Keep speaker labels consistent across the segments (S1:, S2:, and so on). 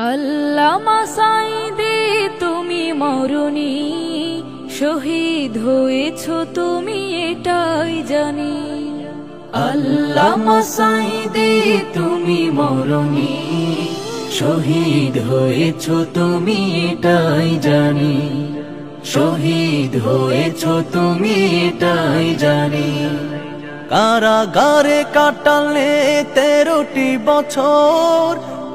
S1: আল্লামা সাঈদী তুমি মরণি, শহীদ হয়েছো তুমি এটাই জানি। আল্লামা সাঈদী তুমি মরণি, শহীদ হয়েছো তুমি এটাই জানি। শহীদ হয়েছো তুমি এটাই জানি।
S2: কারাগারে কাটালে 13টি বছর,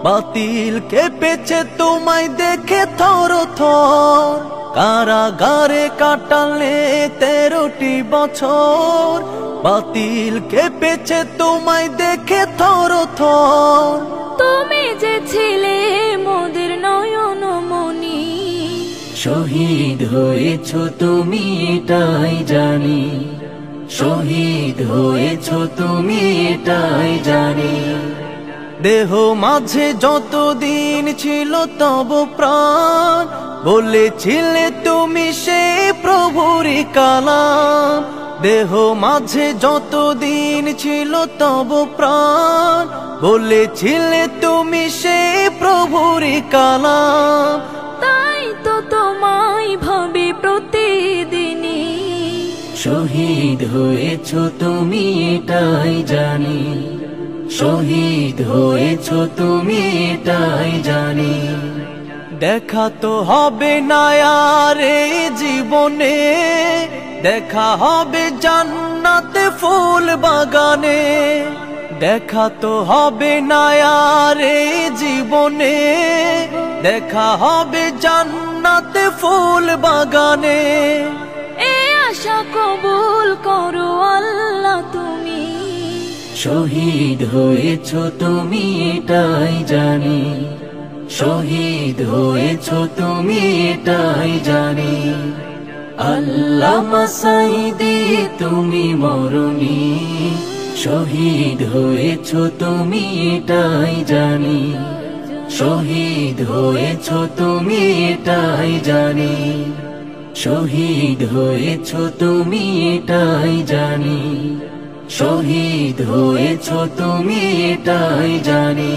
S2: বাতিল কেঁপেছে তোমায় দেখে থর থর। কারাগারে কাটালে 13টি বছর, বাতিল কেঁপেছে তোমায় দেখে থর থর।
S1: তুমি যে ছিলে মোদের নয়ন মনি,
S2: শহীদ হয়েছো তুমি এটাই জানি। শহীদ হয়েছো তুমি এটাই জানি। দেহ মাঝে যতদিন ছিল তব প্রাণ, বলেছিলে তুমি সে প্রভুরই কালাম। দেহ মাঝে যতদিন ছিল তব প্রাণ, বলেছিলে তুমি সে প্রভুরই কালাম।
S1: তাই তো তোমায় ভাবি প্রতিদিনই।
S2: শহীদ হয়েছো তুমি এটাই জানি। শহীদ হয়েছো তুমি এটাই জানি। দেখা তো হবে না আর এই জীবনে, দেখা হবে জান্নাতে ফুল বাগানে। দেখা তো হবে না আর এই জীবনে, দেখা হবে জান্নাতে ফুল বাগানে।
S1: এ আশা কবুল করো আল্লাহ তুমি।
S2: শহীদ হয়েছো তুমি এটাই জানি। শহীদ হয়েছো তুমি এটাই জানি। আল্লামা সাঈদী তুমি মরণি, শহীদ হয়েছো তুমি এটাই জানি। শহীদ হয়েছো তুমি এটাই জানি। শহীদ হয়েছো তুমি এটাই জানি। শহীদ হয়েছো তুমি এটাই জানি।